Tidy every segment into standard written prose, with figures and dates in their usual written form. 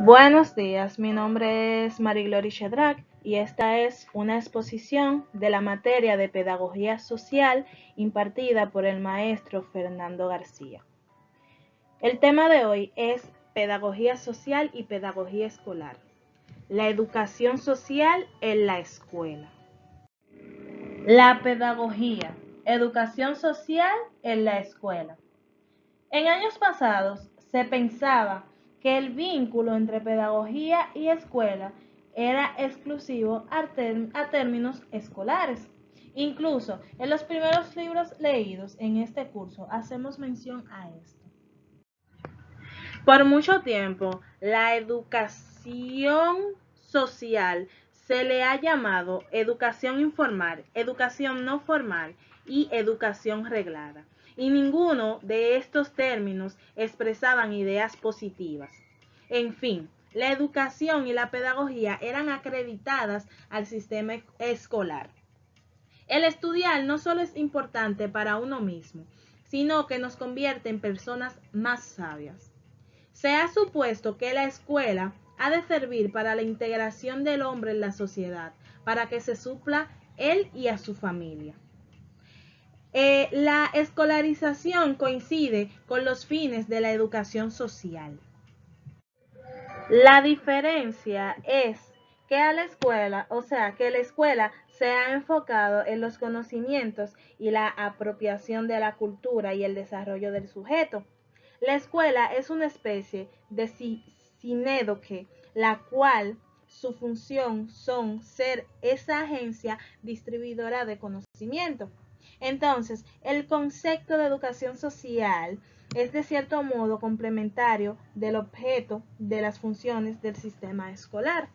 Buenos días, mi nombre es Mariglory Shadrach y esta es una exposición de la materia de Pedagogía Social impartida por el maestro Fernando García. El tema de hoy es Pedagogía Social y Pedagogía Escolar. La educación social en la escuela. La pedagogía, educación social en la escuela. En años pasados se pensaba que el vínculo entre pedagogía y escuela era exclusivo a términos escolares. Incluso en los primeros libros leídos en este curso hacemos mención a esto. Por mucho tiempo, la educación social se le ha llamado educación informal, educación no formal y educación reglada. Y ninguno de estos términos expresaban ideas positivas. En fin, la educación y la pedagogía eran acreditadas al sistema escolar. El estudiar no solo es importante para uno mismo, sino que nos convierte en personas más sabias. Se ha supuesto que la escuela ha de servir para la integración del hombre en la sociedad, para que se supla él y a su familia. La escolarización coincide con los fines de la educación social. La diferencia es que a la escuela, que la escuela se ha enfocado en los conocimientos y la apropiación de la cultura y el desarrollo del sujeto. La escuela es una especie de sinédoque, la cual su función son ser esa agencia distribuidora de conocimiento. Entonces, el concepto de educación social es de cierto modo complementario del objeto de las funciones del sistema escolar.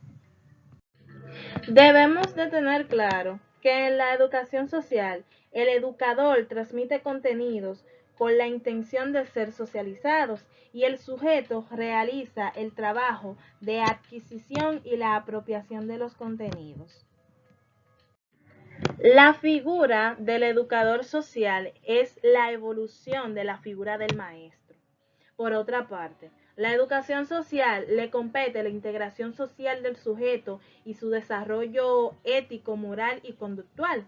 Debemos de tener claro que en la educación social el educador transmite contenidos con la intención de ser socializados y el sujeto realiza el trabajo de adquisición y la apropiación de los contenidos. La figura del educador social es la evolución de la figura del maestro. Por otra parte, la educación social le compete la integración social del sujeto y su desarrollo ético, moral y conductual.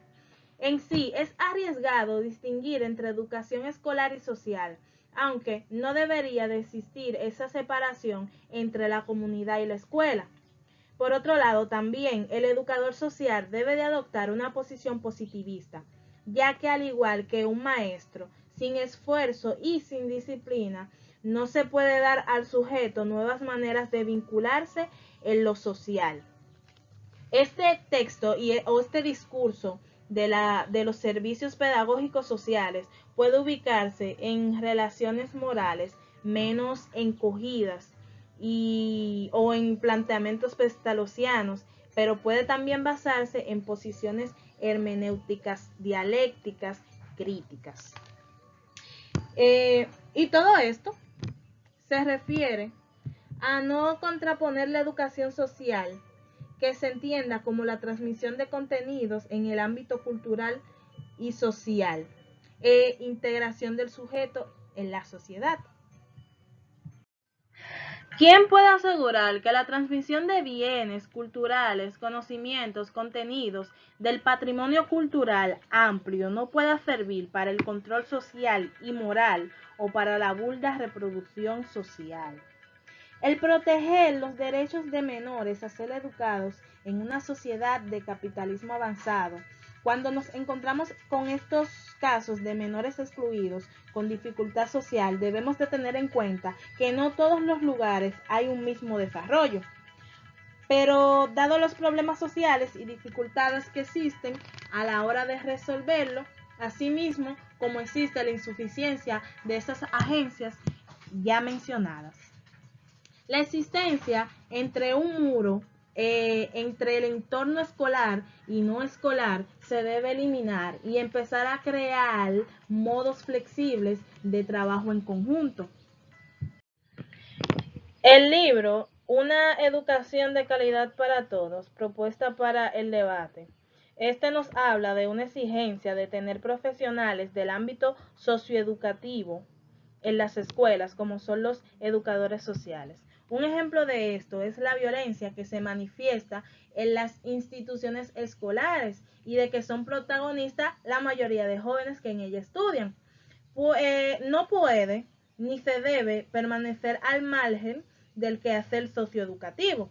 En sí, es arriesgado distinguir entre educación escolar y social, aunque no debería de existir esa separación entre la comunidad y la escuela. Por otro lado, también el educador social debe de adoptar una posición positivista, ya que al igual que un maestro, sin esfuerzo y sin disciplina, no se puede dar al sujeto nuevas maneras de vincularse en lo social. Este texto o este discurso de los servicios pedagógicos sociales puede ubicarse en relaciones morales menos encogidas o en planteamientos pestalozzianos, pero puede también basarse en posiciones hermenéuticas, dialécticas, críticas. Y todo esto se refiere a no contraponer la educación social, que se entienda como la transmisión de contenidos en el ámbito cultural y social, e integración del sujeto en la sociedad. ¿Quién puede asegurar que la transmisión de bienes culturales, conocimientos, contenidos del patrimonio cultural amplio no pueda servir para el control social y moral o para la burda reproducción social? El proteger los derechos de menores a ser educados en una sociedad de capitalismo avanzado. Cuando nos encontramos con estos casos de menores excluidos con dificultad social, debemos de tener en cuenta que no todos los lugares hay un mismo desarrollo. Pero dado los problemas sociales y dificultades que existen a la hora de resolverlo, asimismo como existe la insuficiencia de esas agencias ya mencionadas. La existencia entre un muro entre el entorno escolar y no escolar se debe eliminar y empezar a crear modos flexibles de trabajo en conjunto. El libro Una educación de calidad para todos, propuesta para el debate. Este nos habla de una exigencia de tener profesionales del ámbito socioeducativo en las escuelas, como son los educadores sociales. Un ejemplo de esto es la violencia que se manifiesta en las instituciones escolares y de que son protagonistas la mayoría de jóvenes que en ella estudian. No puede ni se debe permanecer al margen del quehacer socioeducativo.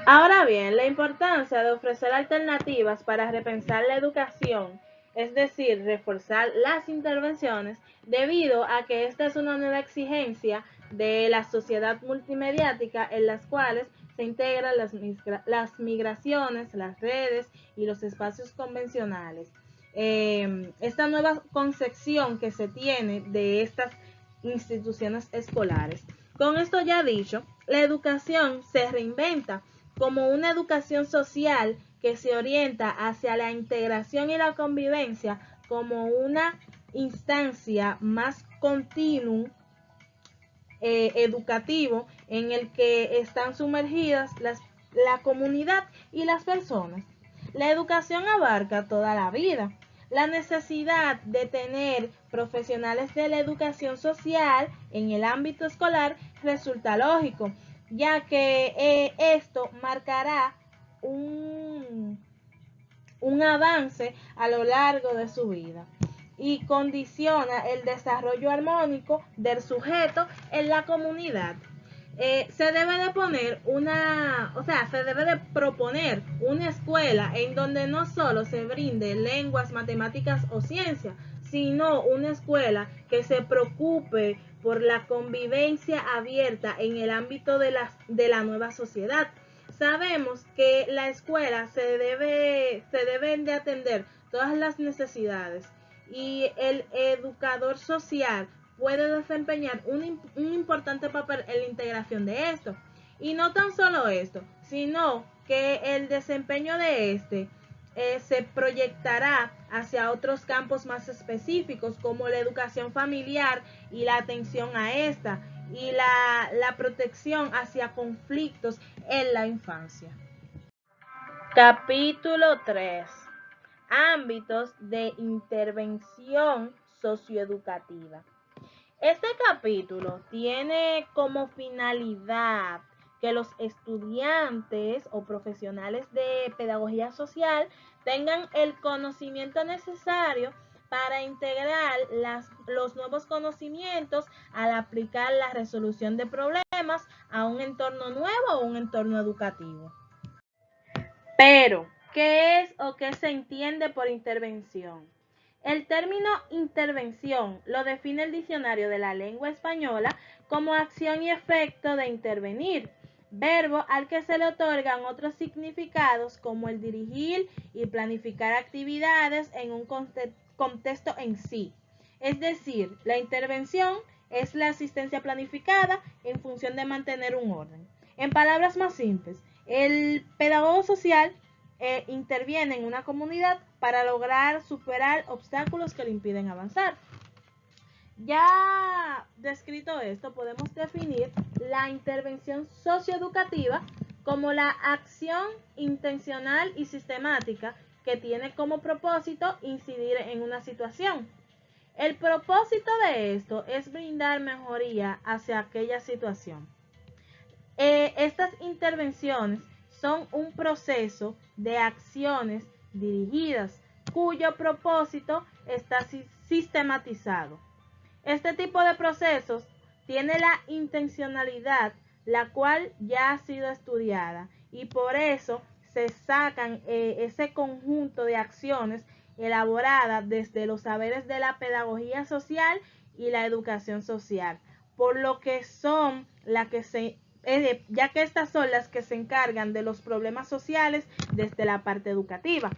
Ahora bien, la importancia de ofrecer alternativas para repensar la educación, es decir, reforzar las intervenciones, debido a que esta es una nueva exigencia de la sociedad multimediática en las cuales se integran las migraciones, las redes y los espacios convencionales. Esta nueva concepción que se tiene de estas instituciones escolares. Con esto ya dicho, la educación se reinventa como una educación social que se orienta hacia la integración y la convivencia como una instancia más continua educativo en el que están sumergidas la comunidad y las personas. La educación abarca toda la vida. La necesidad de tener profesionales de la educación social en el ámbito escolar resulta lógico, ya que esto marcará un avance a lo largo de su vida y condiciona el desarrollo armónico del sujeto en la comunidad. Se debe de se debe de proponer una escuela en donde no solo se brinde lenguas, matemáticas o ciencia, sino una escuela que se preocupe por la convivencia abierta en el ámbito de la nueva sociedad. Sabemos que la escuela se deben de atender todas las necesidades y el educador social puede desempeñar un importante papel en la integración de esto. Y no tan solo esto, sino que el desempeño de se proyectará hacia otros campos más específicos como la educación familiar y la atención a esta y la protección hacia conflictos en la infancia. Capítulo 3. Ámbitos de intervención socioeducativa. Este capítulo tiene como finalidad que los estudiantes o profesionales de pedagogía social tengan el conocimiento necesario para integrar los nuevos conocimientos al aplicar la resolución de problemas a un entorno nuevo o un entorno educativo. Pero, ¿qué es o qué se entiende por intervención? El término intervención lo define el diccionario de la lengua española como acción y efecto de intervenir, verbo al que se le otorgan otros significados como el dirigir y planificar actividades en un contexto en sí. Es decir, la intervención es la asistencia planificada en función de mantener un orden. En palabras más simples, el pedagogo social interviene en una comunidad para lograr superar obstáculos que le impiden avanzar. Ya descrito esto, podemos definir la intervención socioeducativa como la acción intencional y sistemática que tiene como propósito incidir en una situación. El propósito de esto es brindar mejoría hacia aquella situación. Estas intervenciones son un proceso de acciones dirigidas cuyo propósito está sistematizado. Este tipo de procesos tiene la intencionalidad, la cual ya ha sido estudiada y por eso se sacan ese conjunto de acciones elaboradas desde los saberes de la pedagogía social y la educación social, por lo que son las que ya que estas son las que se encargan de los problemas sociales desde la parte educativa.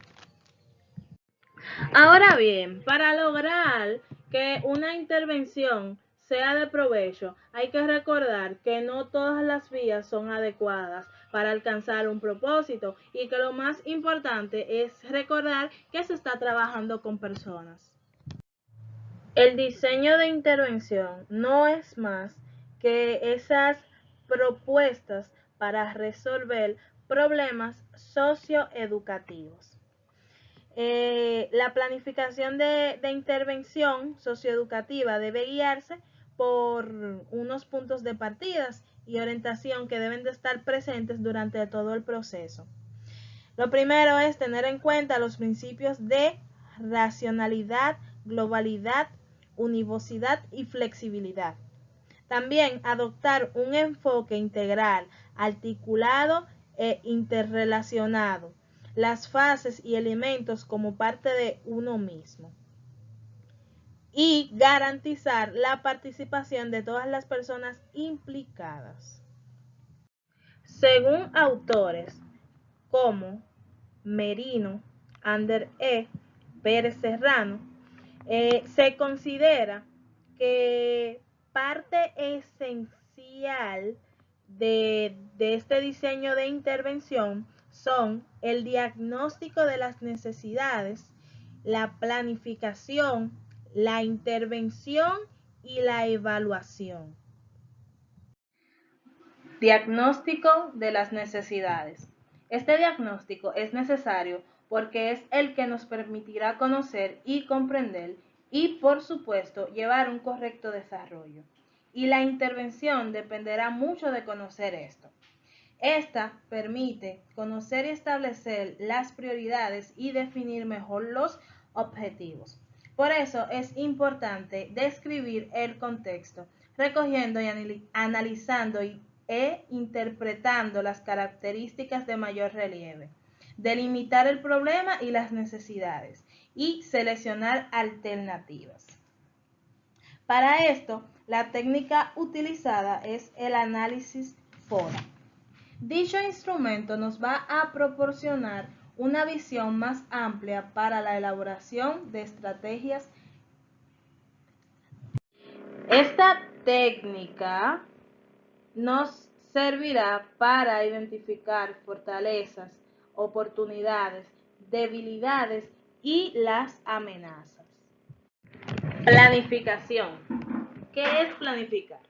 Ahora bien, para lograr que una intervención sea de provecho, hay que recordar que no todas las vías son adecuadas para alcanzar un propósito y que lo más importante es recordar que se está trabajando con personas. El diseño de intervención no es más que esas propuestas para resolver problemas socioeducativos. La planificación de intervención socioeducativa debe guiarse por unos puntos de partida y orientación que deben de estar presentes durante todo el proceso. Lo primero es tener en cuenta los principios de racionalidad, globalidad, univocidad y flexibilidad. También adoptar un enfoque integral, articulado e interrelacionado, las fases y elementos como parte de uno mismo. Y garantizar la participación de todas las personas implicadas. Según autores como Merino, Ander E., Pérez Serrano, se considera que parte esencial de este diseño de intervención son el diagnóstico de las necesidades, la planificación, la intervención y la evaluación. Diagnóstico de las necesidades. Este diagnóstico es necesario porque es el que nos permitirá conocer y comprender y, por supuesto, llevar un correcto desarrollo. Y la intervención dependerá mucho de conocer esto. Esta permite conocer y establecer las prioridades y definir mejor los objetivos. Por eso es importante describir el contexto, recogiendo y analizando e interpretando las características de mayor relieve, delimitar el problema y las necesidades y seleccionar alternativas. Para esto, la técnica utilizada es el análisis FODA. Dicho instrumento nos va a proporcionar una visión más amplia para la elaboración de estrategias. Esta técnica nos servirá para identificar fortalezas, oportunidades, debilidades y las amenazas. Planificación. ¿Qué es planificar?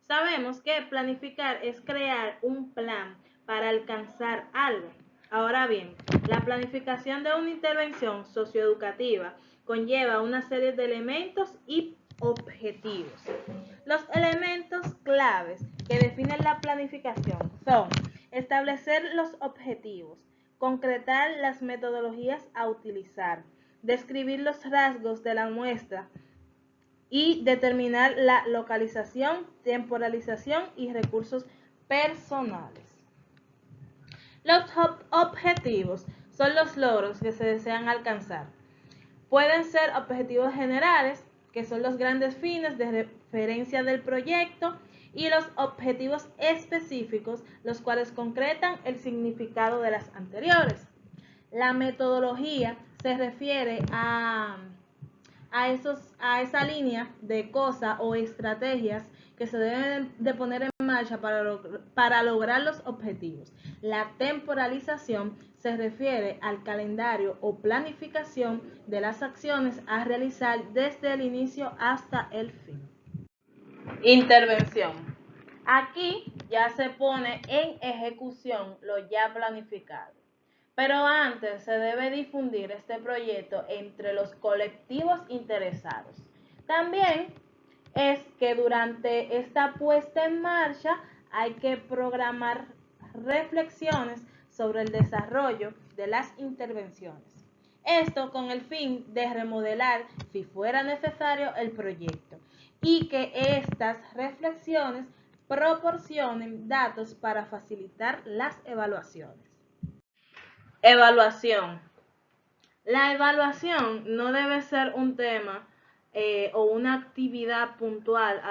Sabemos que planificar es crear un plan para alcanzar algo. Ahora bien, la planificación de una intervención socioeducativa conlleva una serie de elementos y objetivos. Los elementos claves que definen la planificación son establecer los objetivos, concretar las metodologías a utilizar, describir los rasgos de la muestra y determinar la localización, temporalización y recursos personales. Los objetivos son los logros que se desean alcanzar. Pueden ser objetivos generales, que son los grandes fines de referencia del proyecto, y los objetivos específicos, los cuales concretan el significado de las anteriores. La metodología se refiere a esa línea de cosas o estrategias que se deben de poner en marcha para lograr los objetivos. La temporalización se refiere al calendario o planificación de las acciones a realizar desde el inicio hasta el fin. Intervención. Aquí ya se pone en ejecución lo ya planificado. Pero antes se debe difundir este proyecto entre los colectivos interesados. También es que durante esta puesta en marcha hay que programar reflexiones sobre el desarrollo de las intervenciones. Esto con el fin de remodelar, si fuera necesario, el proyecto y que estas reflexiones proporcionen datos para facilitar las evaluaciones. Evaluación. La evaluación no debe ser un tema o una actividad puntual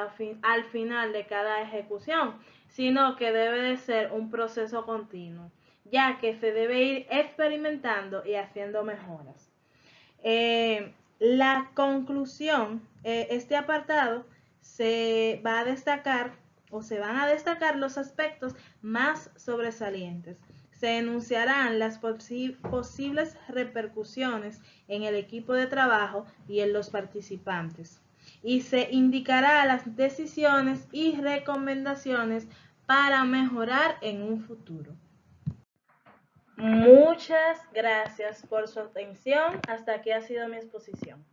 al final de cada ejecución, sino que debe de ser un proceso continuo, ya que se debe ir experimentando y haciendo mejoras. La conclusión, este apartado se va a destacar o se van a destacar los aspectos más sobresalientes. Se enunciarán las posibles repercusiones en el equipo de trabajo y en los participantes. Y se indicará las decisiones y recomendaciones para mejorar en un futuro. Muchas gracias por su atención. Hasta aquí ha sido mi exposición.